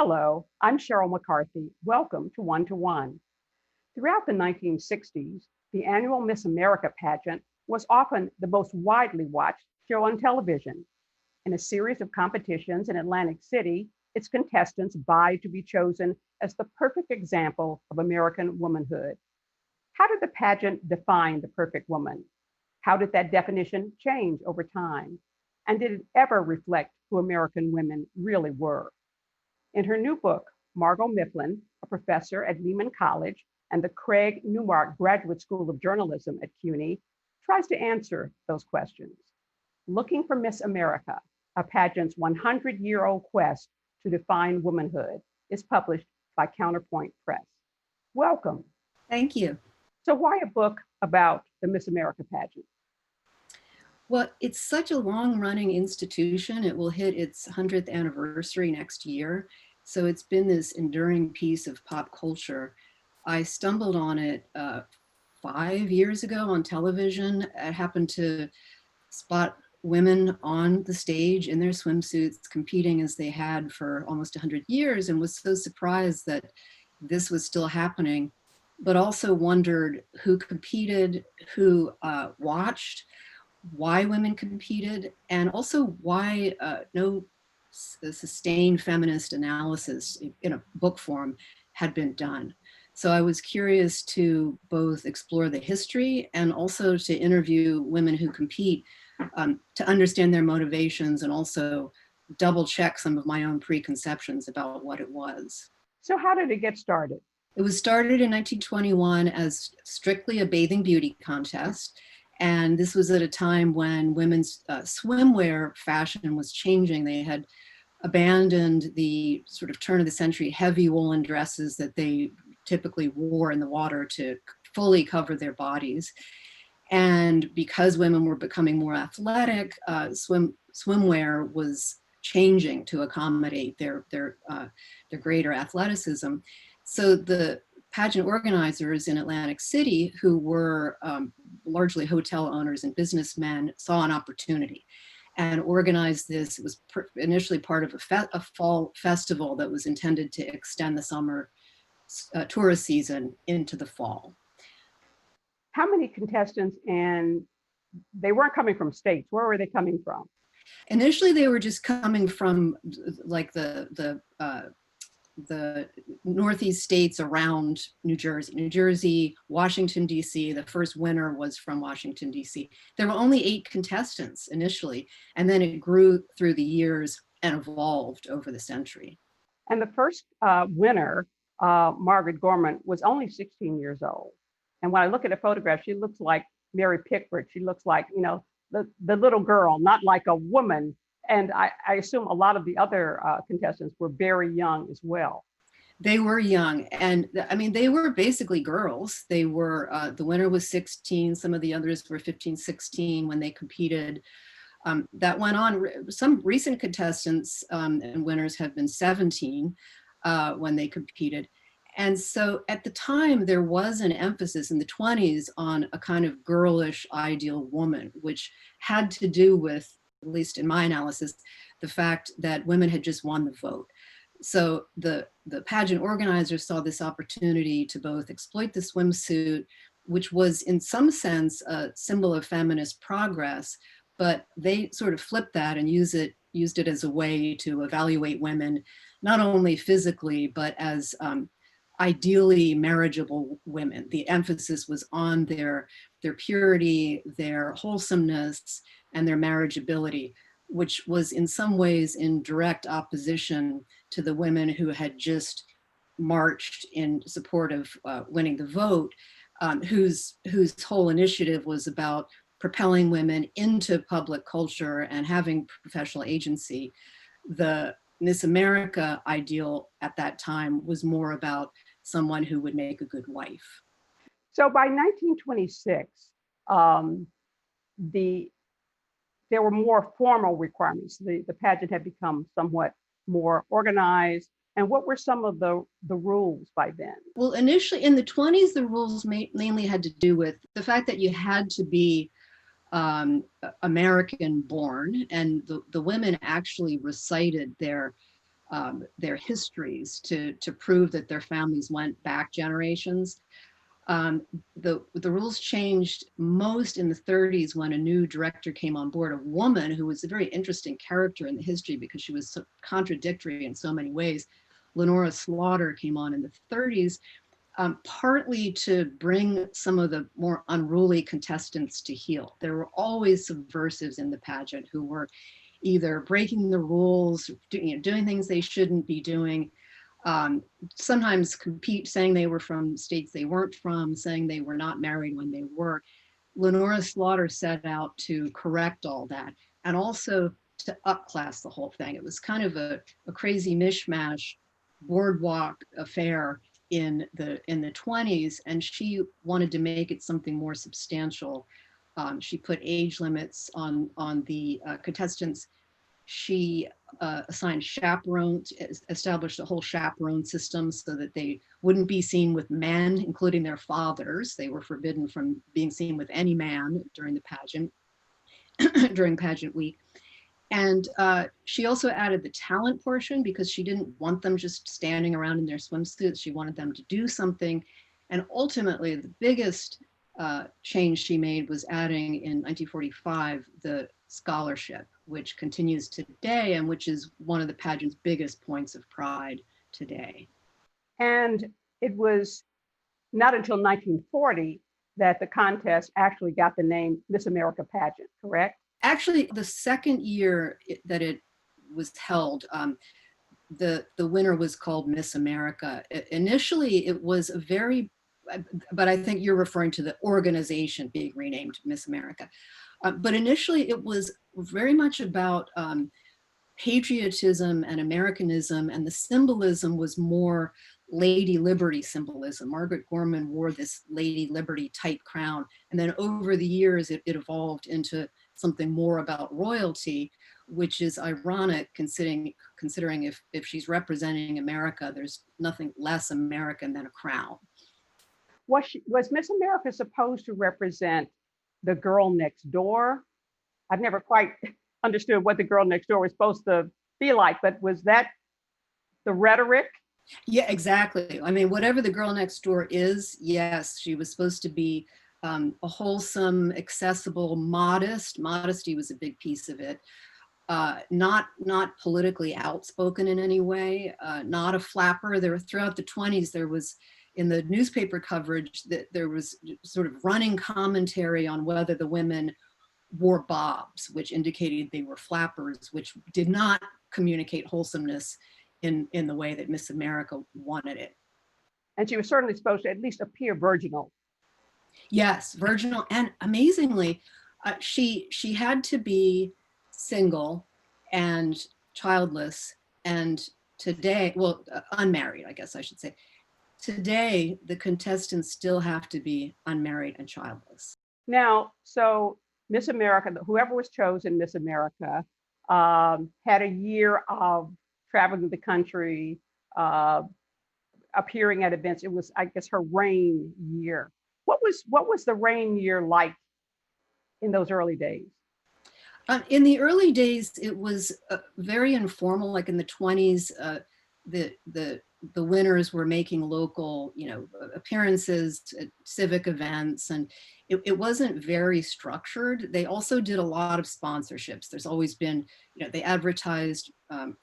Hello, I'm Sheryl McCarthy. Welcome to One to One. Throughout the 1960s, the annual Miss America pageant was often the most widely watched show on television. In a series of competitions in Atlantic City, its contestants vied to be chosen as the perfect example of American womanhood. How did the pageant define the perfect woman? How did that definition change over time? And did it ever reflect who American women really were? In her new book, Margot Mifflin, a professor at Lehman College and the Craig Newmark Graduate School of Journalism at CUNY, tries to answer those questions. Looking for Miss America, a pageant's 100-year-old quest to define womanhood, is published by Counterpoint Press. Welcome. Thank you. So why a book about the Miss America pageant? Well, it's such a long-running institution. It will hit its 100th anniversary next year. So it's been this enduring piece of pop culture. I stumbled on it 5 years ago on television. I happened to spot women on the stage in their swimsuits competing as they had for almost 100 years and was so surprised that this was still happening, but also wondered who competed, who watched, why women competed, and also why no sustained feminist analysis in a book form had been done. So I was curious to both explore the history and also to interview women who compete to understand their motivations and also double check some of my own preconceptions about what it was. So how did it get started? It was started in 1921 as strictly a bathing beauty contest. And this was at a time when women's swimwear fashion was changing. They had abandoned the sort of turn of the century heavy woolen dresses that they typically wore in the water to fully cover their bodies. And because women were becoming more athletic, swimwear was changing to accommodate their greater athleticism. So the pageant organizers in Atlantic City, who were largely hotel owners and businessmen, saw an opportunity and organized this. It was initially part of a fall festival that was intended to extend the summer tourist season into the fall. How many contestants, and they weren't coming from states? Where were they coming from? Initially, they were just coming from like the Northeast states around New Jersey, Washington, D.C. The first winner was from Washington, D.C. There were only 8 contestants initially, and then it grew through the years and evolved over the century. And the first winner, Margaret Gorman, was only 16 years old. And when I look at a photograph, she looks like Mary Pickford. She looks like, the little girl, not like a woman. And I assume a lot of the other contestants were very young as well. They were young. And I mean, they were basically girls. They were, the winner was 16. Some of the others were 15, 16 when they competed. That went on. Some recent contestants and winners have been 17 when they competed. And so at the time, there was an emphasis in the 20s on a kind of girlish ideal woman, which had to do with, at least in my analysis, the fact that women had just won the vote. So the pageant organizers saw this opportunity to both exploit the swimsuit, which was in some sense a symbol of feminist progress, but they sort of flipped that and used it as a way to evaluate women, not only physically, but as ideally marriageable women. The emphasis was on their purity, their wholesomeness, and their marriageability, which was in some ways in direct opposition to the women who had just marched in support of winning the vote, whose whole initiative was about propelling women into public culture and having professional agency. The Miss America ideal at that time was more about someone who would make a good wife. So by 1926, there were more formal requirements. The pageant had become somewhat more organized. And what were some of the rules by then? Well, initially in the 20s, the rules mainly had to do with the fact that you had to be American born, and the women actually recited their their histories to prove that their families went back generations. The rules changed most in the 30s when a new director came on board, a woman who was a very interesting character in the history because she was so contradictory in so many ways. Lenora Slaughter came on in the 30s, partly to bring some of the more unruly contestants to heel. There were always subversives in the pageant who were either breaking the rules, doing things they shouldn't be doing, sometimes saying they were from states they weren't from, saying they were not married when they were. Lenora Slaughter set out to correct all that and also to upclass the whole thing. It was kind of a crazy mishmash boardwalk affair in the 20s, and she wanted to make it something more substantial. She put age limits on the contestants. She assigned chaperones, established a whole chaperone system so that they wouldn't be seen with men, including their fathers. They were forbidden from being seen with any man during the pageant, during pageant week. And she also added the talent portion because she didn't want them just standing around in their swimsuits. She wanted them to do something. And ultimately, the biggest change she made was adding in 1945 the scholarship, which continues today and which is one of the pageant's biggest points of pride today. And it was not until 1940 that the contest actually got the name Miss America Pageant, correct? Actually, the second year that it was held, the winner was called Miss America. Initially, it was a very, but I think you're referring to the organization being renamed Miss America. But initially, it was very much about patriotism and Americanism, and the symbolism was more Lady Liberty symbolism. Margaret Gorman wore this Lady Liberty type crown, and then over the years, it evolved into something more about royalty, which is ironic considering if she's representing America, there's nothing less American than a crown. Was Miss America supposed to represent the girl next door? I've never quite understood what the girl next door was supposed to be like, but was that the rhetoric? Yeah, exactly. I mean, whatever the girl next door is, yes, she was supposed to be a wholesome, accessible, modest. Modesty was a big piece of it. Not politically outspoken in any way, not a flapper. There throughout the 20s, there was in the newspaper coverage that there was sort of running commentary on whether the women wore bobs, which indicated they were flappers, which did not communicate wholesomeness in the way that Miss America wanted it. And she was certainly supposed to at least appear virginal. Yes, virginal, and amazingly, she had to be single and childless, and today, well, unmarried, I guess I should say. Today, the contestants still have to be unmarried and childless. Now, so Miss America, whoever was chosen Miss America, had a year of traveling the country, appearing at events. It was, I guess, her reign year. What was the reign year like in those early days? In the early days, it was very informal. Like in the 20s, the winners were making local, appearances at civic events, and it wasn't very structured. They also did a lot of sponsorships. There's always been, they advertised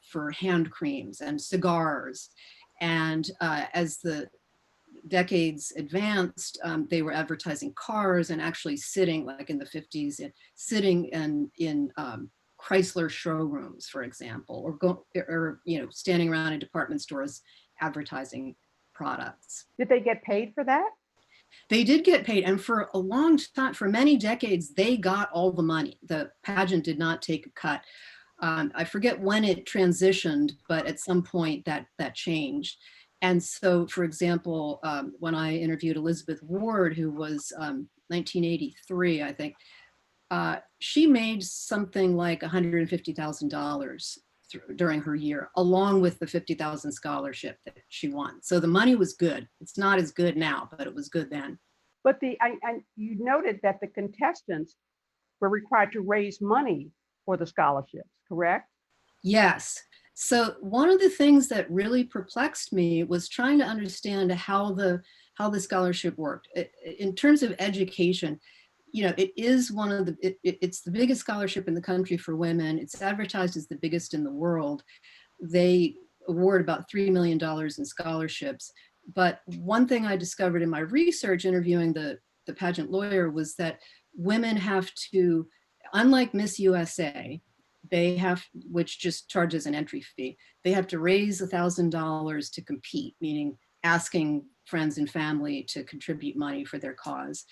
for hand creams and cigars, and as the decades advanced, they were advertising cars and actually sitting, like in the 50s, sitting in Chrysler showrooms, for example, or standing around in department stores advertising products. Did they get paid for that? They did get paid, and for a long time, for many decades, they got all the money. The pageant did not take a cut. I forget when it transitioned, but at some point that changed. And so, for example, when I interviewed Elizabeth Ward, who was 1983, I think, she made something like $150,000 during her year, along with the $50,000 scholarship that she won. So the money was good. It's not as good now, but it was good then. But you noted that the contestants were required to raise money for the scholarships, correct? Yes. So one of the things that really perplexed me was trying to understand how the scholarship worked. In terms of education, you know, it is one of the, it's the biggest scholarship in the country for women. It's advertised as the biggest in the world. They award about $3 million in scholarships. But one thing I discovered in my research interviewing the pageant lawyer was that women have to, unlike Miss USA, they have, which just charges an entry fee, they have to raise $1,000 to compete, meaning asking friends and family to contribute money for their cause.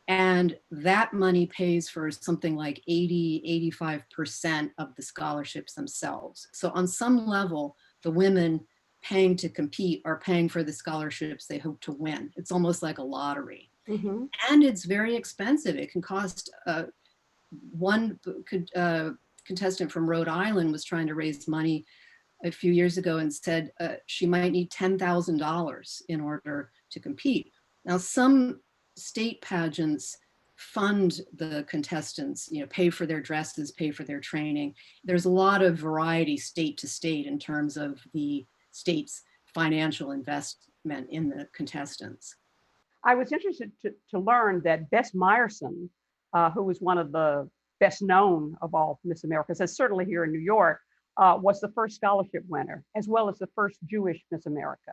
And that money pays for something like 85% of the scholarships themselves. So on some level, the women paying to compete are paying for the scholarships they hope to win. It's almost like a lottery. Mm-hmm. And it's very expensive. It can cost, one contestant from Rhode Island was trying to raise money a few years ago and said she might need $10,000 in order to compete. Now, some state pageants fund the contestants, you know, pay for their dresses, pay for their training. There's a lot of variety state to state in terms of the state's financial investment in the contestants. I was interested to learn that Bess Meyerson, who was one of the best known of all Miss Americas, and certainly here in New York, was the first scholarship winner, as well as the first Jewish Miss America.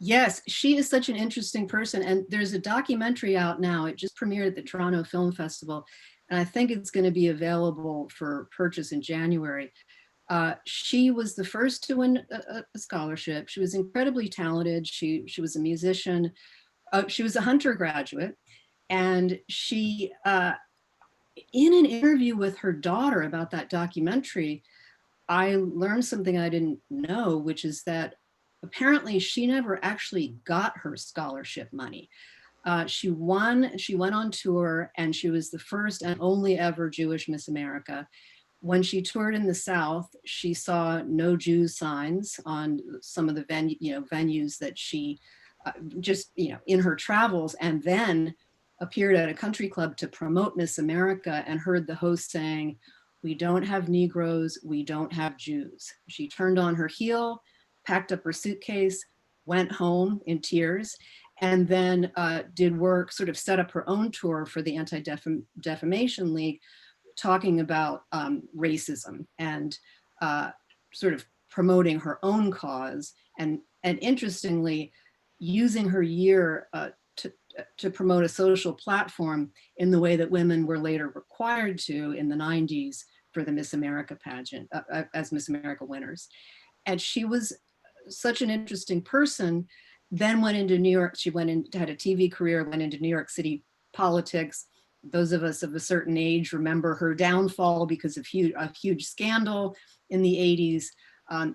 Yes, she is such an interesting person. And there's a documentary out now. It just premiered at the Toronto Film Festival. And I think it's going to be available for purchase in January. She was the first to win a scholarship. She was incredibly talented. She was a musician. She was a Hunter graduate. And she, in an interview with her daughter about that documentary, I learned something I didn't know, which is that apparently she never actually got her scholarship money. She went on tour, and she was the first and only ever Jewish Miss America. When she toured in the South, she saw no Jews signs on some of the venues that she just, in her travels, and then appeared at a country club to promote Miss America and heard the host saying, "We don't have Negroes, we don't have Jews." She turned on her heel, packed up her suitcase, went home in tears, and then did work, sort of set up her own tour for the Anti-Defamation League, talking about racism and sort of promoting her own cause, and interestingly, using her year to promote a social platform in the way that women were later required to in the 90s for the Miss America pageant, as Miss America winners. And she was such an interesting person. Then went into New York. She had a TV career, went into New York City politics. Those of us of a certain age remember her downfall because of a huge scandal in the 80s.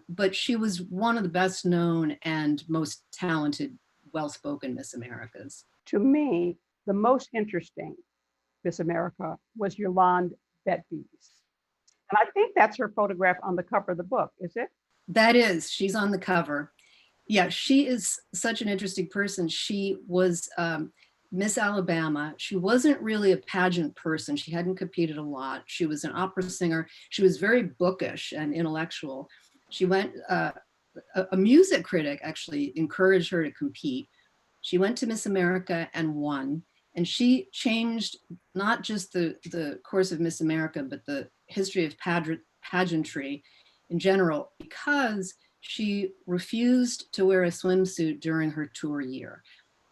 But she was one of the best known and most talented, well-spoken Miss Americas. To me, the most interesting Miss America was Yolande Betbes. And I think that's her photograph on the cover of the book, is it? That is, she's on the cover. Yeah, she is such an interesting person. She was Miss Alabama. She wasn't really a pageant person. She hadn't competed a lot. She was an opera singer. She was very bookish and intellectual. She went, a music critic actually encouraged her to compete. She went to Miss America and won. And she changed not just the course of Miss America, but the history of pageantry in general, because she refused to wear a swimsuit during her tour year.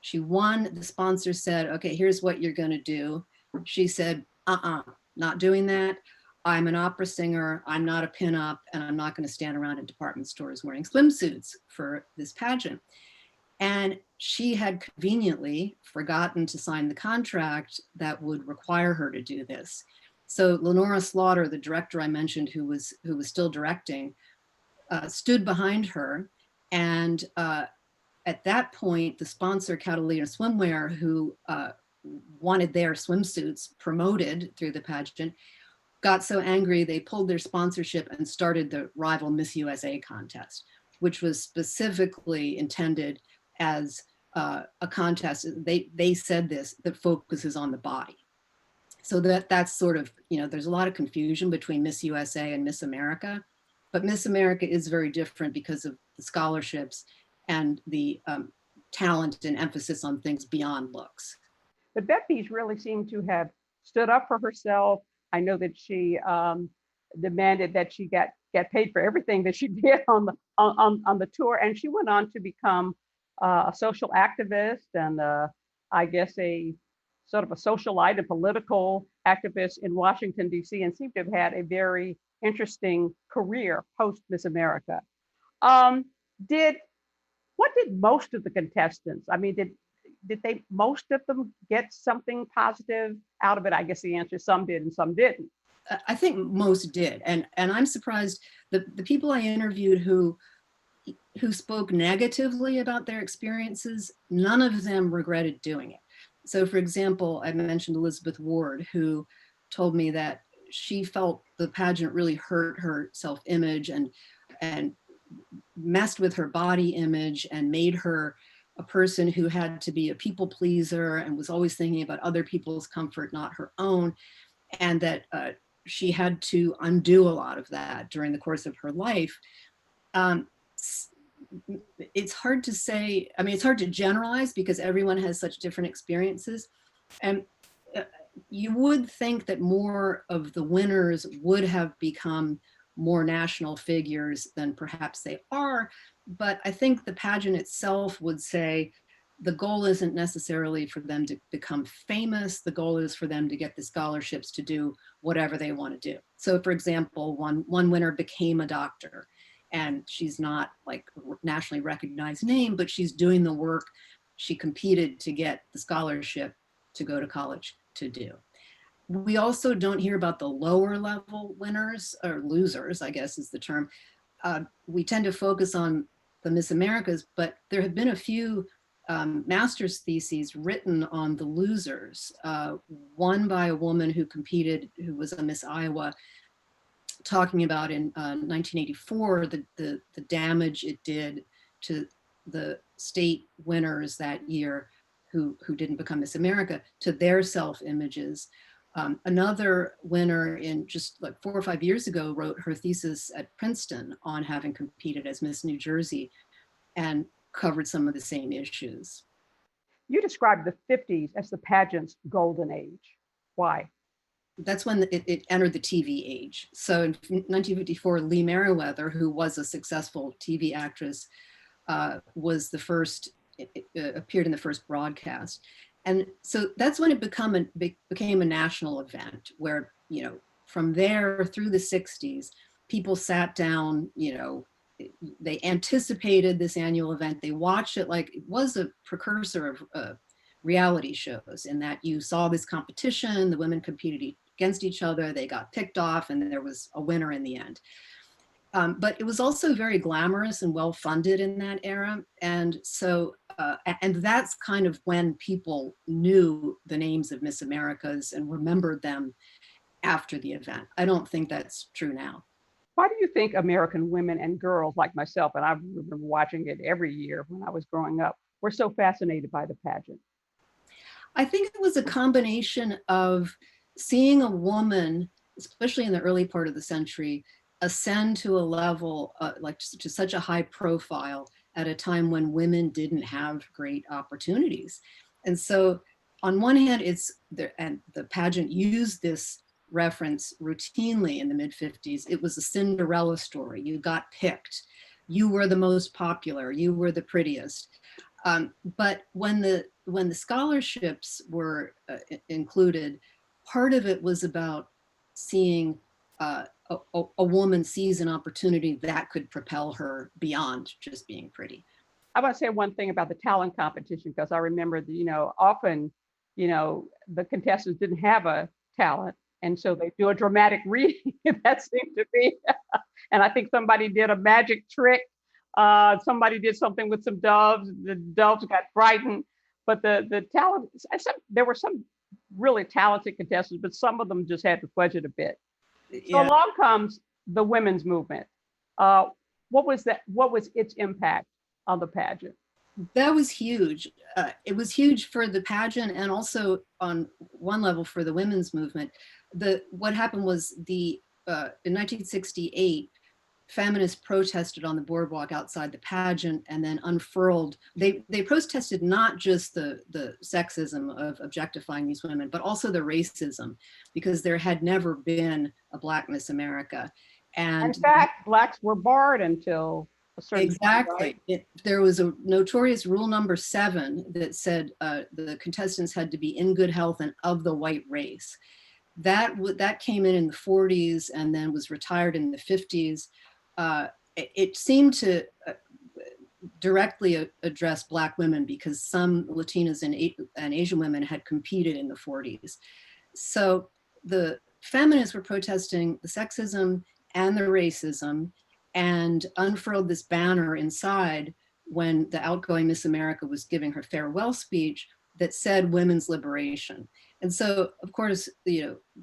She won. The sponsor said, "Okay, here's what you're going to do." She said, not doing that. I'm an opera singer. I'm not a pinup, and I'm not going to stand around in department stores wearing swimsuits for this pageant. And she had conveniently forgotten to sign the contract that would require her to do this. So Lenora Slaughter, the director I mentioned, who was still directing, stood behind her. And at that point, the sponsor, Catalina Swimwear, who wanted their swimsuits promoted through the pageant, got so angry they pulled their sponsorship and started the rival Miss USA contest, which was specifically intended as a contest. They said this, that focuses on the body. So that's sort of, there's a lot of confusion between Miss USA and Miss America. But Miss America is very different because of the scholarships and the talent and emphasis on things beyond looks. But Beppies really seemed to have stood up for herself. I know that she demanded that she get paid for everything that she did on the tour, and she went on to become a social activist and I guess a sort of a socialite, a political activist in Washington D.C., and seemed to have had a very interesting career post Miss America. Um, did what did most of the contestants? I mean, did they most of them get something positive out of it? I guess the answer is some did and some didn't. I think most did, and I'm surprised the people I interviewed who spoke negatively about their experiences, none of them regretted doing it. So, for example, I mentioned Elizabeth Ward, who told me that she felt the pageant really hurt her self-image and messed with her body image and made her a person who had to be a people pleaser and was always thinking about other people's comfort, not her own, and that she had to undo a lot of that during the course of her life. It's hard to say, I mean, it's hard to generalize because everyone has such different experiences. And you would think that more of the winners would have become more national figures than perhaps they are. But I think the pageant itself would say the goal isn't necessarily for them to become famous. The goal is for them to get the scholarships to do whatever they want to do. So, for example, one winner became a doctor, and she's not like a nationally recognized name, but she's doing the work she competed to get the scholarship to go to college to do. We also don't hear about the lower level winners, or losers, I guess is the term. We tend to focus on the Miss Americas, but there have been a few master's theses written on the losers. One by a woman who competed, who was a Miss Iowa, talking about in 1984 the damage it did to the state winners that year who didn't become Miss America, to their self-images. Another winner in just like 4 or 5 years ago wrote her thesis at Princeton on having competed as Miss New Jersey and covered some of the same issues. You described the 50s as the pageant's golden age. Why? That's when it entered the TV age. So in 1954, Lee Merriweather, who was a successful TV actress, was the first, appeared in the first broadcast. And so that's when it became a national event where, you know, from there through the 60s, people sat down, you know, they anticipated this annual event. They watched it like it was a precursor of reality shows, in that you saw this competition, the women competed against each other, they got picked off, and there was a winner in the end. But it was also very glamorous and well funded in that era. And so, and that's kind of when people knew the names of Miss Americas and remembered them after the event. I don't think that's true now. Why do you think American women and girls like myself, and I remember watching it every year when I was growing up, were so fascinated by the pageant? I think it was a combination of seeing a woman, especially in the early part of the century, ascend to a level like to such a high profile at a time when women didn't have great opportunities. And so on one hand, and the pageant used this reference routinely in the mid-50s. It was a Cinderella story. You got picked. You were the most popular. You were the prettiest. But when the scholarships were included, part of it was about seeing a woman sees an opportunity that could propel her beyond just being pretty. I want to say one thing about the talent competition, because I remember that, you know, often, you know, the contestants didn't have a talent. And so they do a dramatic reading. That seemed to be, and I think somebody did a magic trick. Somebody did something with some doves. The doves got frightened. But the talent, there were some really talented contestants, but some of them just had to fudge it a bit. So Yeah. along comes the women's movement. What was its impact on the pageant? That was huge. It was huge for the pageant and also on one level for the women's movement. What happened was in 1968, feminists protested on the boardwalk outside the pageant and then unfurled. They protested not just the sexism of objectifying these women, but also the racism, because there had never been a Black Miss America. In And fact, Blacks were barred until a certain exactly. point, right? There was a notorious rule number 7 that said the contestants had to be in good health and of the white race. That came in the 40s and then was retired in the 50s. It seemed to directly address Black women because some Latinas and Asian women had competed in the 40s. So the feminists were protesting the sexism and the racism and unfurled this banner inside when the outgoing Miss America was giving her farewell speech that said women's liberation. And so, of course,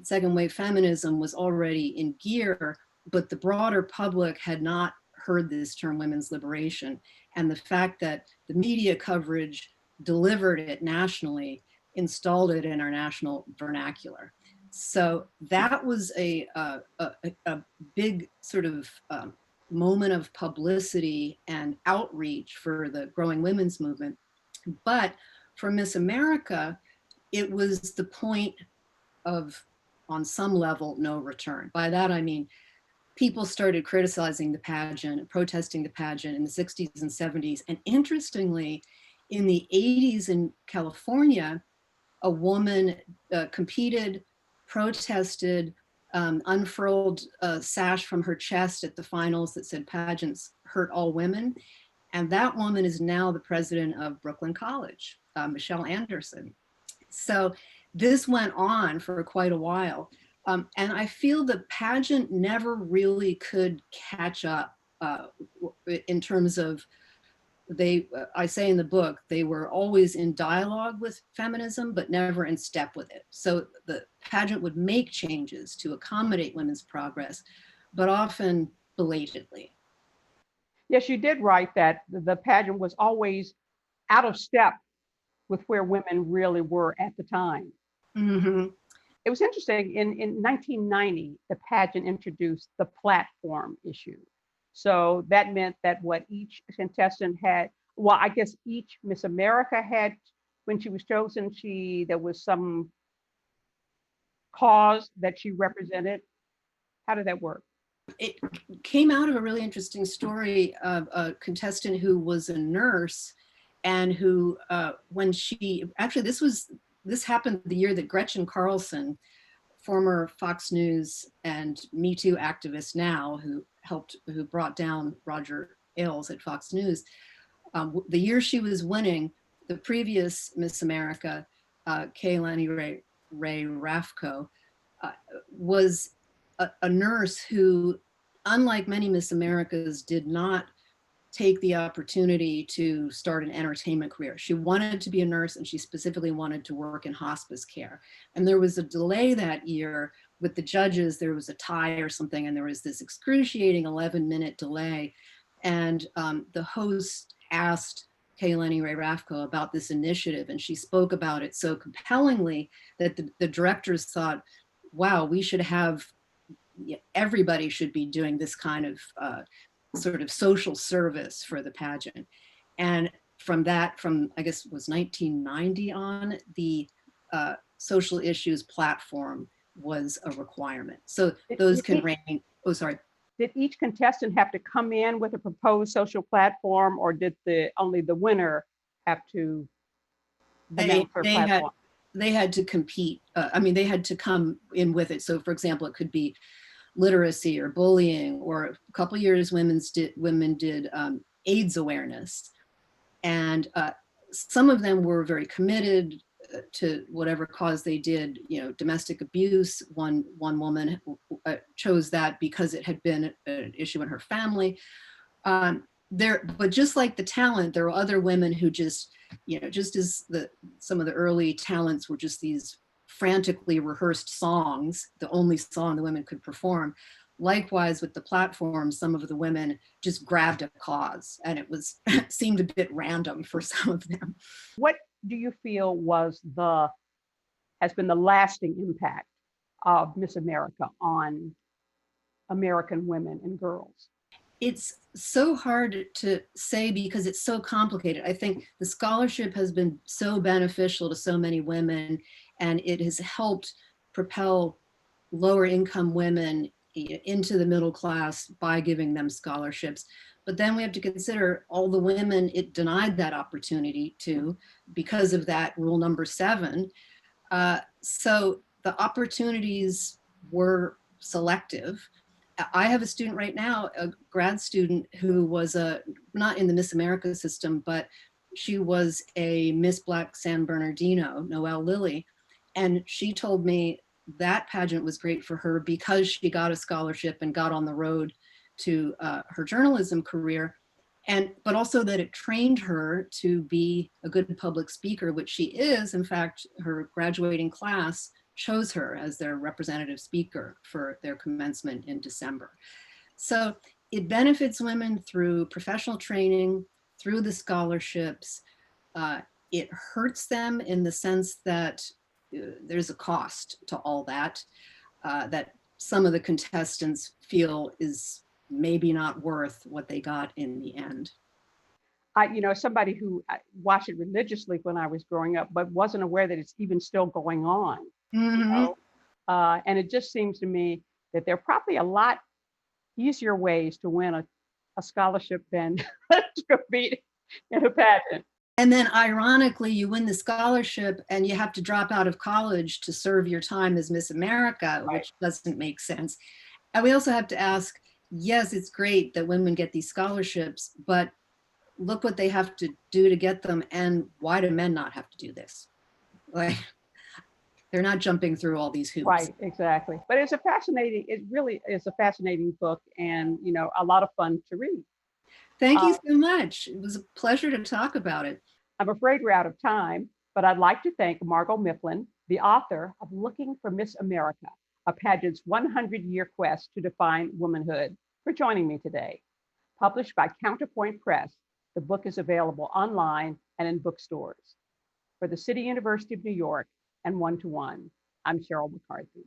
second wave feminism was already in gear, but the broader public had not heard this term women's liberation. And the fact that the media coverage delivered it nationally installed it in our national vernacular. So that was a big sort of moment of publicity and outreach for the growing women's movement. But for Miss America, it was the point of, on some level, no return. By that, I mean, people started criticizing the pageant, protesting the pageant in the 60s and 70s. And interestingly, in the 80s in California, a woman competed, protested, unfurled a sash from her chest at the finals that said pageants hurt all women. And that woman is now the president of Brooklyn College, Michelle Anderson. So this went on for quite a while. And I feel the pageant never really could catch up in terms of I say in the book, they were always in dialogue with feminism, but never in step with it. So the pageant would make changes to accommodate women's progress, but often belatedly. Yes, you did write that the pageant was always out of step with where women really were at the time. Mm-hmm. It was interesting, in 1990, the pageant introduced the platform issue. So that meant that what each contestant had, well, I guess each Miss America had, when she was chosen, there was some cause that she represented. How did that work? It came out of a really interesting story of a contestant who was a nurse and who, this happened the year that Gretchen Carlson, former Fox News and Me Too activist now, who brought down Roger Ailes at Fox News, the year she was winning, the previous Miss America, Kaylani Ray Rafco, was a nurse who, unlike many Miss Americas, did not take the opportunity to start an entertainment career. She wanted to be a nurse, and she specifically wanted to work in hospice care. And there was a delay that year with the judges. There was a tie or something, and there was this excruciating 11-minute delay. And the host asked Kaylani Ray Rafco about this initiative, and she spoke about it so compellingly that the directors thought, wow, we should have, everybody should be doing this kind of sort of social service for the pageant. And from I guess it was 1990 on, the social issues platform was a requirement. So those can range, Did each contestant have to come in with a proposed social platform, or did only the winner have to announce her platform? They had to compete. They had to come in with it. So for example, it could be literacy or bullying, or a couple years women did AIDS awareness. And some of them were very committed to whatever cause they did, domestic abuse. One woman chose that because it had been an issue in her family. But just like the talent, there were other women who just as some of the early talents were just these frantically rehearsed songs, the only song the women could perform. Likewise, with the platform, some of the women just grabbed a cause, and it seemed a bit random for some of them. What do you feel has been the lasting impact of Miss America on American women and girls? It's so hard to say because it's so complicated. I think the scholarship has been so beneficial to so many women, and it has helped propel lower income women into the middle class by giving them scholarships. But then we have to consider all the women it denied that opportunity to because of that rule number 7. So the opportunities were selective. I have a student right now, a grad student who was not in the Miss America system, but she was a Miss Black San Bernardino, Noelle Lilly. And she told me that pageant was great for her because she got a scholarship and got on the road to her journalism career. But also that it trained her to be a good public speaker, which she is. In fact, her graduating class chose her as their representative speaker for their commencement in December. So it benefits women through professional training, through the scholarships. It hurts them in the sense that there's a cost to all that, that some of the contestants feel is maybe not worth what they got in the end. Somebody who watched it religiously when I was growing up, but wasn't aware that it's even still going on. Mm-hmm. And it just seems to me that there are probably a lot easier ways to win a scholarship than to compete in a pageant. And then ironically, you win the scholarship and you have to drop out of college to serve your time as Miss America, Right. which doesn't make sense. And we also have to ask, yes, it's great that women get these scholarships, but look what they have to do to get them. And why do men not have to do this? Like, they're not jumping through all these hoops. Right, exactly. But it really is a fascinating book and, a lot of fun to read. Thank you so much. It was a pleasure to talk about it. I'm afraid we're out of time, but I'd like to thank Margot Mifflin, the author of Looking for Miss America, a pageant's 100-year quest to define womanhood, for joining me today. Published by Counterpoint Press, the book is available online and in bookstores. For the City University of New York and 1-to-1, I'm Sheryl McCarthy.